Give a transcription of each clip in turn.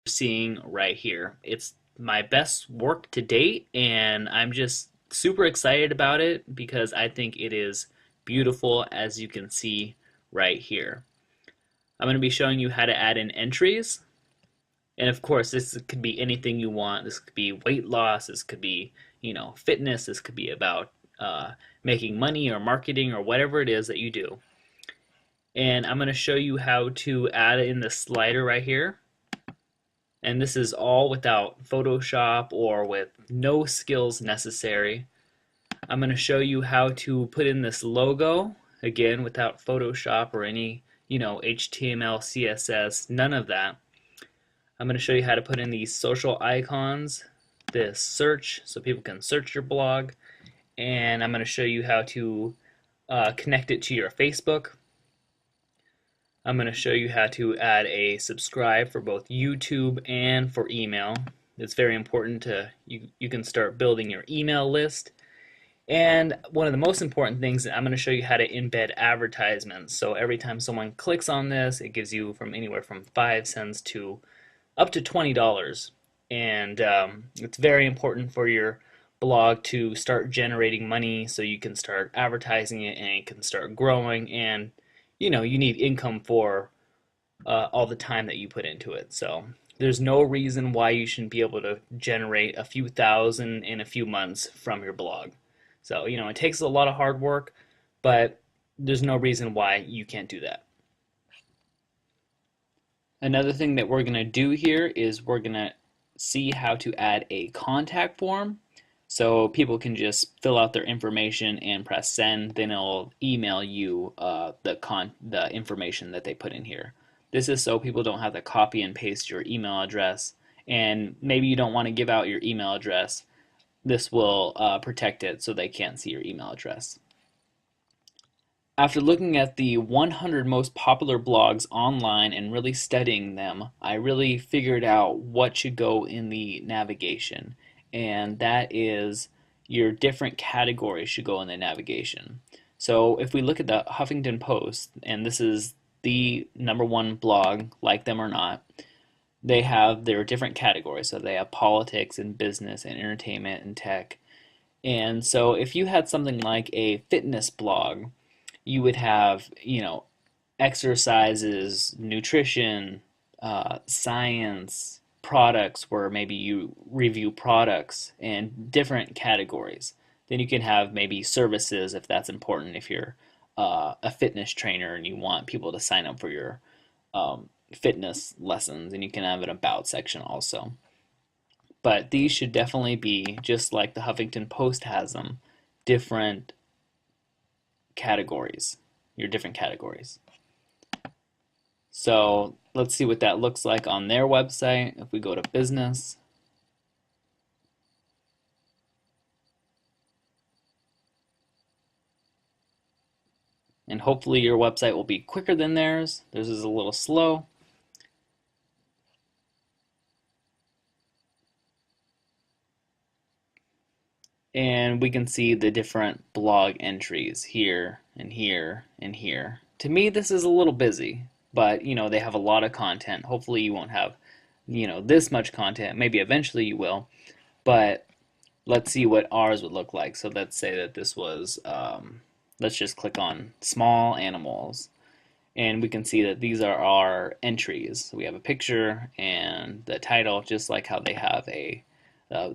seeing right here. It's my best work to date, and I'm just super excited about it because I think it is beautiful, as you can see right here. I'm going to be showing you how to add in entries. And of course, this could be anything you want. This could be weight loss. This could be, fitness. This could be about making money or marketing or whatever it is that you do. And I'm going to show you how to add in the slider right here. And this is all without Photoshop or with no skills necessary. I'm going to show you how to put in this logo, again, without Photoshop or any, HTML, CSS, none of that. I'm going to show you how to put in these social icons, this search, so people can search your blog, and I'm going to show you how to connect it to your Facebook. I'm going to show you how to add a subscribe for both YouTube and for email. It's very important you can start building your email list. And one of the most important things, I'm going to show you how to embed advertisements. So every time someone clicks on this, it gives you from anywhere from 5 cents to up to $20. And it's very important for your blog to start generating money so you can start advertising it and it can start growing, and you need income for all the time that you put into it. So there's no reason why you shouldn't be able to generate a few thousand in a few months from your blog. So it takes a lot of hard work, but there's no reason why you can't do that. Another thing that we're going to do here is we're going to see how to add a contact form. So people can just fill out their information and press send, then it'll email you the information that they put in here. This is so people don't have to copy and paste your email address, and maybe you don't want to give out your email address. This will protect it so they can't see your email address. After looking at the 100 most popular blogs online and really studying them, I really figured out what should go in the navigation, and that is your different categories should go in the navigation. So if we look at the Huffington Post, and this is the #1 blog, like them or not, they have their different categories. So they have politics and business and entertainment and tech. And so if you had something like a fitness blog, you would have, exercises, nutrition, science, products, where maybe you review products and different categories. Then you can have maybe services if that's important, if you're a fitness trainer and you want people to sign up for your fitness lessons, and you can have an about section also. But these should definitely be, just like the Huffington Post has them, different categories, your different categories. So let's see what that looks like on their website. If we go to business, and hopefully your website will be quicker than theirs. Theirs is a little slow. And we can see the different blog entries here and here and here. To me, this is a little busy, but they have a lot of content. Hopefully you won't have this much content. Maybe eventually you will, but let's see what ours would look like. So let's say that this was let's just click on small animals, and we can see that these are our entries. So we have a picture and the title, just like how they have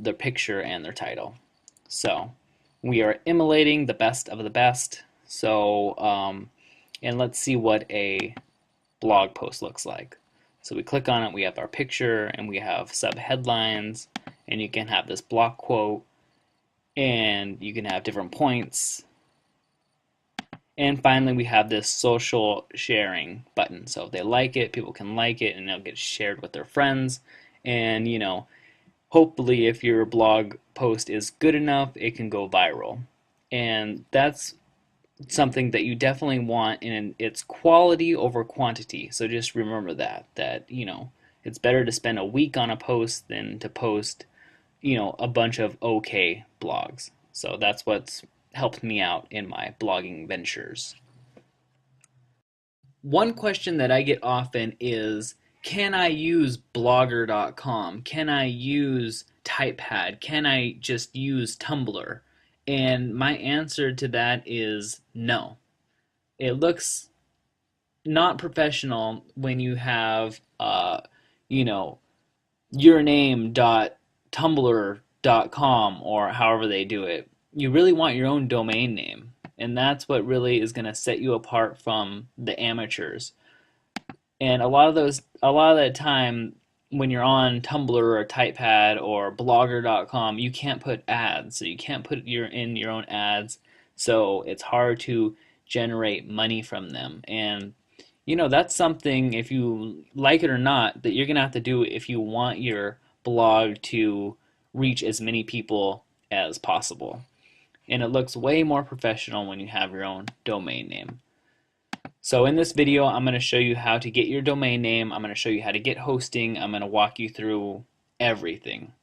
their picture and their title. So we are emulating the best of the best. So and let's see what a blog post looks like. So we click on it, we have our picture, and we have sub headlines, and you can have this block quote, and you can have different points. And finally, we have this social sharing button. So if they like it, people can like it, and it'll get shared with their friends. And hopefully, if your blog post is good enough, it can go viral. And that's something that you definitely want, and it's quality over quantity. So just remember that it's better to spend a week on a post than to post a bunch of okay blogs. So that's what's helped me out in my blogging ventures. One question that I get often is can I use blogger.com? Can I use Typepad? Can I just use Tumblr? And my answer to that is no. It looks not professional when you have, you know, yourname.tumblr.com or however they do it. You really want your own domain name, and that's what really is going to set you apart from the amateurs. And a lot of that time when you're on Tumblr or Typepad or Blogger.com, you can't put ads, so you can't put your own ads, so it's hard to generate money from them. And that's something, if you like it or not, that you're gonna have to do if you want your blog to reach as many people as possible. And it looks way more professional when you have your own domain name. So in this video, I'm going to show you how to get your domain name. I'm going to show you how to get hosting. I'm going to walk you through everything.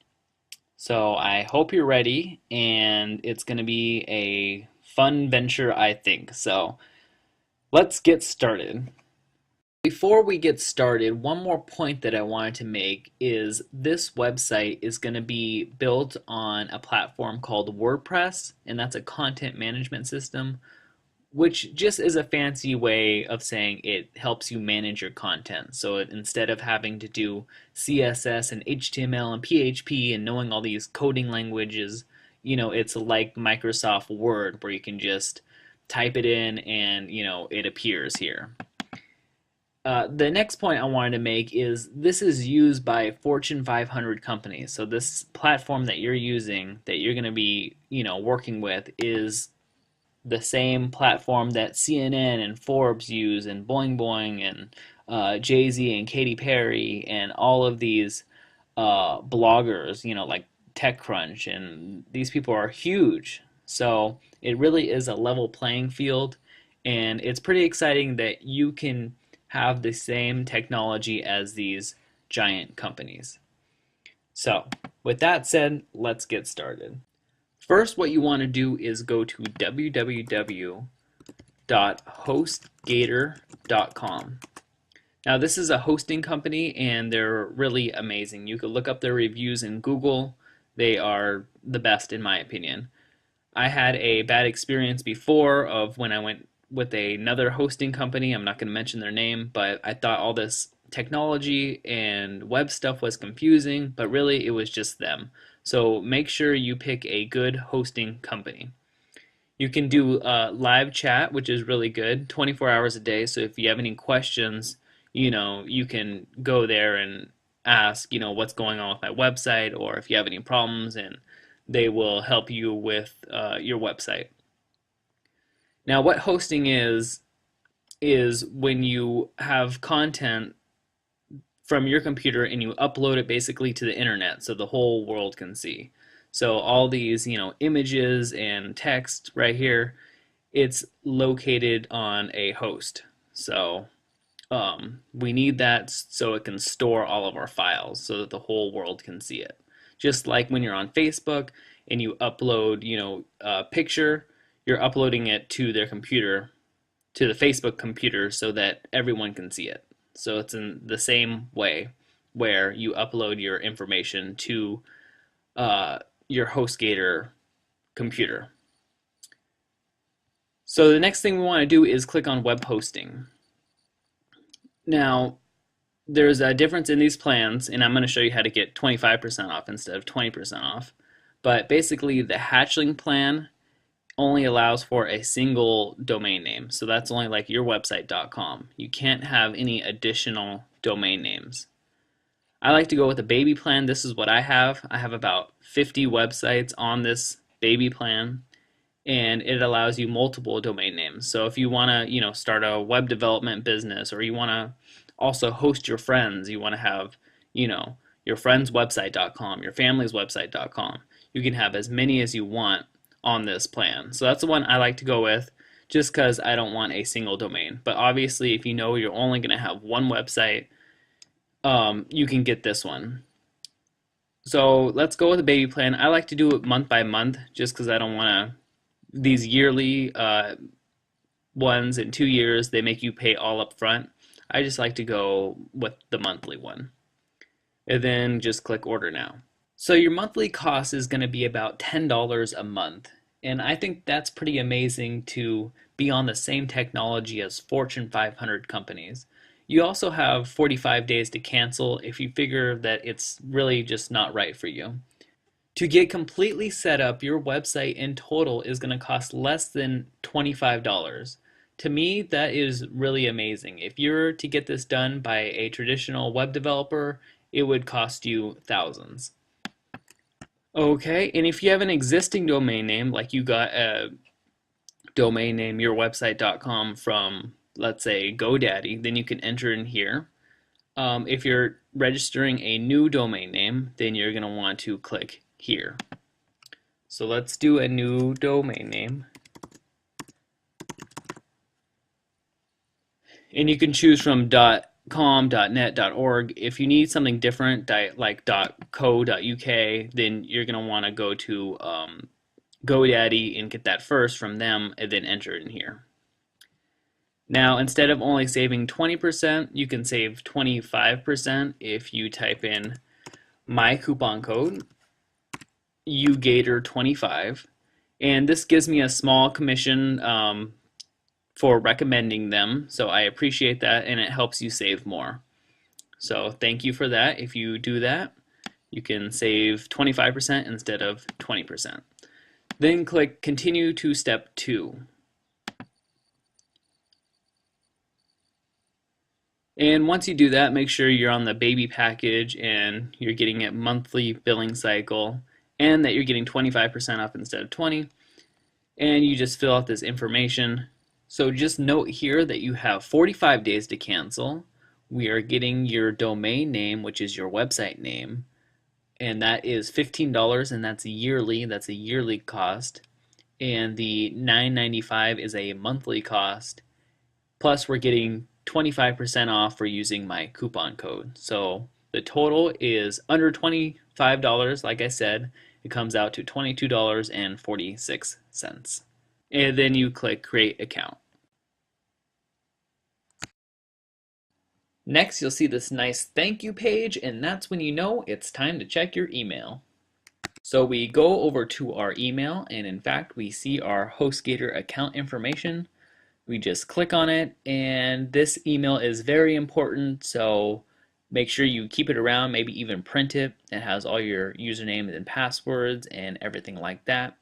So I hope you're ready, and it's going to be a fun venture, I think. So let's get started. Before we get started, one more point that I wanted to make is this website is going to be built on a platform called WordPress, and that's a content management system, which just is a fancy way of saying it helps you manage your content. So instead of having to do CSS and HTML and PHP and knowing all these coding languages, it's like Microsoft Word where you can just type it in and, it appears here. The next point I wanted to make is this is used by Fortune 500 companies. So this platform that you're using, that you're going to be, working with, is the same platform that CNN and Forbes use, and Boing Boing and Jay-Z and Katy Perry and all of these bloggers, like TechCrunch, and these people are huge. So it really is a level playing field, and it's pretty exciting that you can have the same technology as these giant companies. So with that said, let's get started. First, what you want to do is go to www.hostgator.com. Now, this is a hosting company, and they're really amazing. You could look up their reviews in Google. They are the best, in my opinion. I had a bad experience before of when I went with another hosting company. I'm not going to mention their name, but I thought all this technology and web stuff was confusing, but really it was just them. So make sure you pick a good hosting company. You can do live chat, which is really good, 24 hours a day. So if you have any questions, you can go there and ask, what's going on with my website, or if you have any problems, and they will help you with your website. Now, what hosting is when you have content from your computer and you upload it basically to the internet so the whole world can see. So all these, images and text right here, it's located on a host. So we need that so it can store all of our files so that the whole world can see it. Just like when you're on Facebook and you upload, a picture, you're uploading it to their computer, to the Facebook computer, so that everyone can see it. So it's in the same way where you upload your information to your HostGator computer. So the next thing we want to do is click on web hosting. Now, there's a difference in these plans, and I'm going to show you how to get 25% off instead of 20% off. But basically, the Hatchling plan only allows for a single domain name. So that's only like yourwebsite.com. You can't have any additional domain names. I like to go with a baby plan. This is what I have. I have about 50 websites on this baby plan, and it allows you multiple domain names. So if you want to, start a web development business, or you want to also host your friends, you want to have, your friend's website.com, your family's website.com. You can have as many as you want on this plan. So that's the one I like to go with, just because I don't want a single domain. But obviously, if you know you're only going to have one website, you can get this one. So let's go with the baby plan. I like to do it month by month, just because I don't want to, these yearly ones in 2 years, they make you pay all up front. I just like to go with the monthly one. And then just click order now. So your monthly cost is going to be about $10 a month. And I think that's pretty amazing to be on the same technology as Fortune 500 companies. You also have 45 days to cancel if you figure that it's really just not right for you. To get completely set up, your website in total is going to cost less than $25. To me, that is really amazing. If you're to get this done by a traditional web developer, it would cost you thousands. Okay, and if you have an existing domain name, like you got a domain name yourwebsite.com from, let's say, GoDaddy, then you can enter in here. If you're registering a new domain name, then you're going to want to click here. So let's do a new domain name. And you can choose from .com, .net, .org. If you need something different, like .co, .uk, then you're going to want to go to GoDaddy and get that first from them and then enter it in here. Now, instead of only saving 20%, you can save 25% if you type in my coupon code, UGator25, and this gives me a small commission for recommending them, so I appreciate that, and it helps you save more. So thank you for that. If you do that, you can save 25% instead of 20%. Then click Continue to Step 2. And once you do that, make sure you're on the baby package and you're getting a monthly billing cycle and that you're getting 25% off instead of 20. And you just fill out this information. So just note here that you have 45 days to cancel. We are getting your domain name, which is your website name, and that is $15, and that's yearly. That's a yearly cost. And the $9.95 is a monthly cost. Plus, we're getting 25% off for using my coupon code. So the total is under $25, like I said. It comes out to $22.46. And then you click Create Account. Next, you'll see this nice thank you page, and that's when you know it's time to check your email. So we go over to our email, and in fact, we see our HostGator account information. We just click on it, and this email is very important, so make sure you keep it around, maybe even print it. It has all your usernames and passwords and everything like that.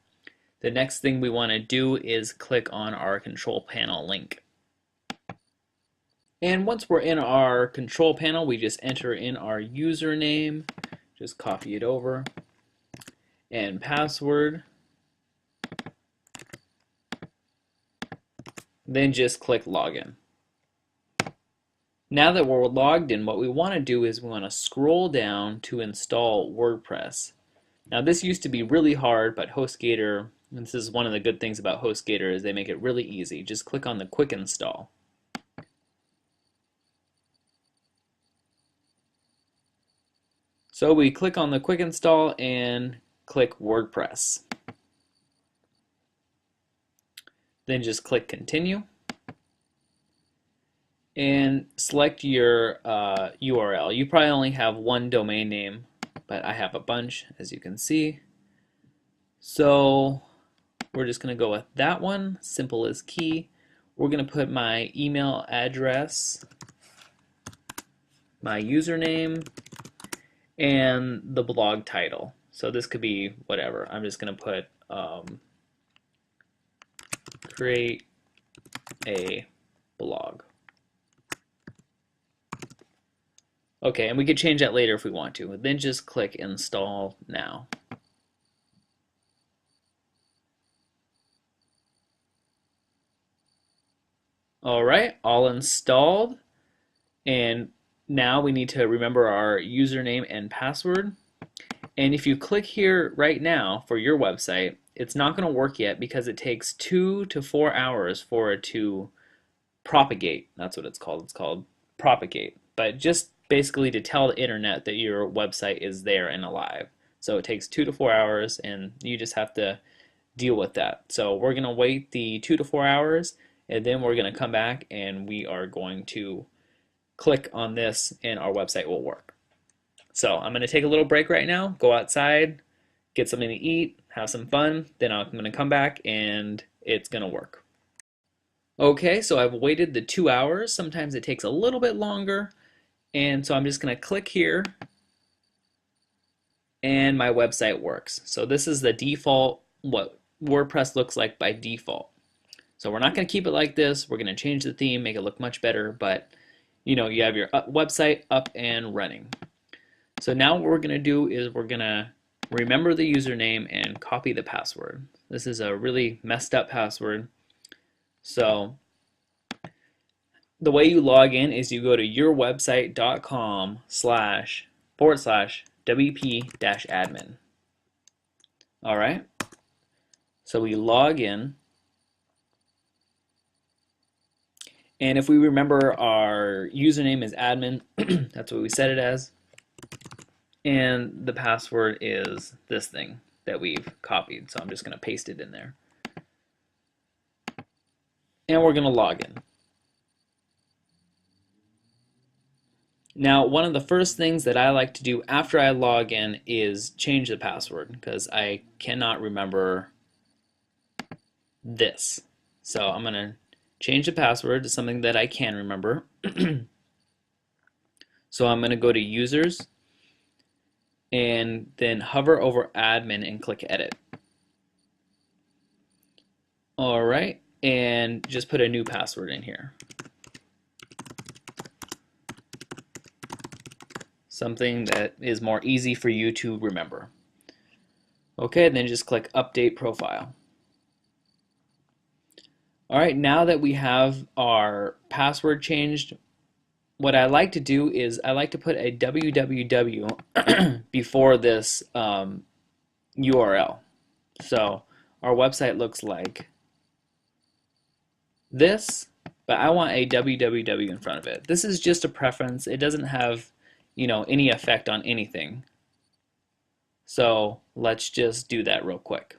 The next thing we want to do is click on our control panel link. And once we're in our control panel, we just enter in our username, just copy it over, and password. Then just click login. Now that we're logged in, what we want to do is we want to scroll down to install WordPress. Now this used to be really hard, but HostGator, and this is one of the good things about HostGator, is they make it really easy. Just click on the quick install. So we click on the quick install and click WordPress. Then just click continue and select your URL. You probably only have one domain name, but I have a bunch, as you can see. So we're just going to go with that one, simple as key. We're going to put my email address, my username, and the blog title. So this could be whatever. I'm just going to put create a blog. Okay, and we could change that later if we want to. Then just click install now. Alright, all installed. And now we need to remember our username and password. And if you click here right now for your website, it's not going to work yet because it takes 2 to 4 hours for it to propagate. That's what it's called. It's called propagate. But just basically to tell the internet that your website is there and alive. So it takes 2 to 4 hours, and you just have to deal with that. So we're going to wait the 2 to 4 hours, and then we're going to come back and we are going to click on this and our website will work. So I'm going to take a little break right now, go outside, get something to eat, have some fun, then I'm going to come back and it's going to work. Okay, so I've waited the 2 hours. Sometimes it takes a little bit longer. And so I'm just going to click here and my website works. So this is the default, what WordPress looks like by default. So we're not going to keep it like this. We're going to change the theme, make it look much better, but you know, you have your website up and running. So now what we're going to do is we're going to remember the username and copy the password. This is a really messed up password. So the way you log in is you go to yourwebsite.com//wp-admin. All right. So we log in. And if we remember, our username is admin. That's what we set it as. And the password is this thing that we've copied. So I'm just going to paste it in there. And we're going to log in. Now, one of the first things that I like to do after I log in is change the password because I cannot remember this. So I'm going to change the password to something that I can remember. So I'm going to go to users and then hover over admin and click edit. All right, and just put a new password in here. Something that is more easy for you to remember. Okay, then just click update profile. All right, now that we have our password changed, what I like to do is I like to put a www before this URL. So our website looks like this, but I want a www in front of it. This is just a preference. It doesn't have, you know, any effect on anything. So let's just do that real quick.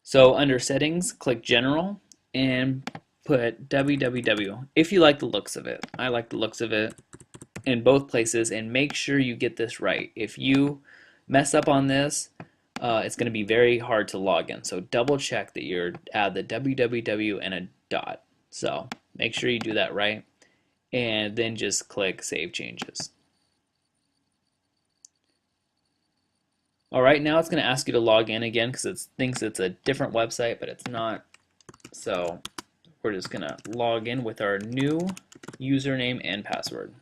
So under settings, click general and put www if you like the looks of it. I like the looks of it in both places, and make sure you get this right. If you mess up on this, it's going to be very hard to log in. So double check that you're add the www and a dot. So make sure you do that right, and then just click save changes. All right, now it's going to ask you to log in again because it thinks it's a different website, but it's not. So we're just going to log in with our new username and password.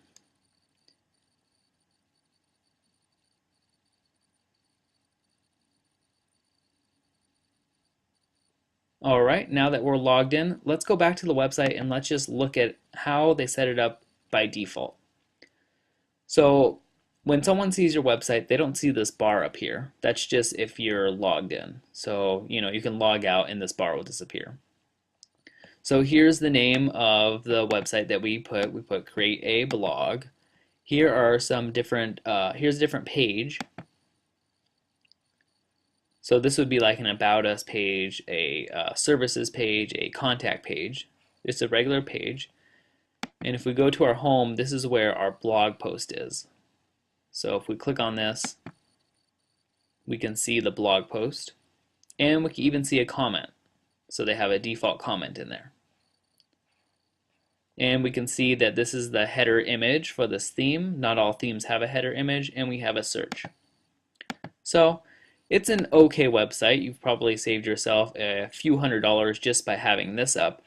All right, now that we're logged in, let's go back to the website and let's just look at how they set it up by default. So when someone sees your website, they don't see this bar up here. That's just if you're logged in. So, you know, you can log out and this bar will disappear. So here's the name of the website that we put. We put create a blog. Here are some different, here's a different page. So this would be like an About Us page, a services page, a contact page. It's a regular page. And if we go to our home, this is where our blog post is. So if we click on this, we can see the blog post. And we can even see a comment. So they have a default comment in there. And we can see that this is the header image for this theme. Not all themes have a header image, and we have a search. So it's an okay website. You've probably saved yourself a few $100s just by having this up,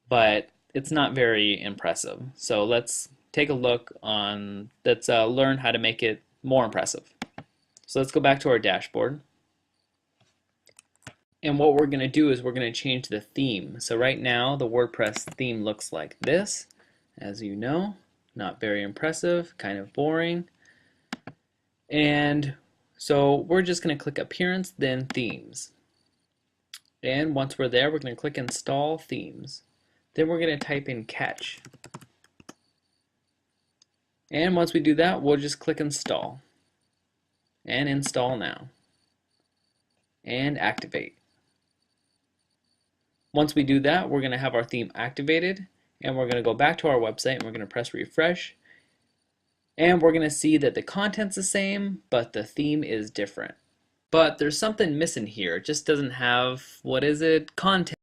but it's not very impressive. So let's take a look on, let's learn how to make it more impressive. So let's go back to our dashboard. And what we're going to do is we're going to change the theme. So right now the WordPress theme looks like this, as you know, not very impressive, kind of boring. And so we're just going to click Appearance, then Themes. And once we're there, we're going to click Install Themes. Then we're going to type in Catch. And once we do that, we'll just click Install. And Install Now. and activate. Once we do that, we're going to have our theme activated, and we're going to go back to our website and we're going to press refresh, and we're going to see that the content's the same, but the theme is different. But there's something missing here. It just doesn't have, what is it? Content.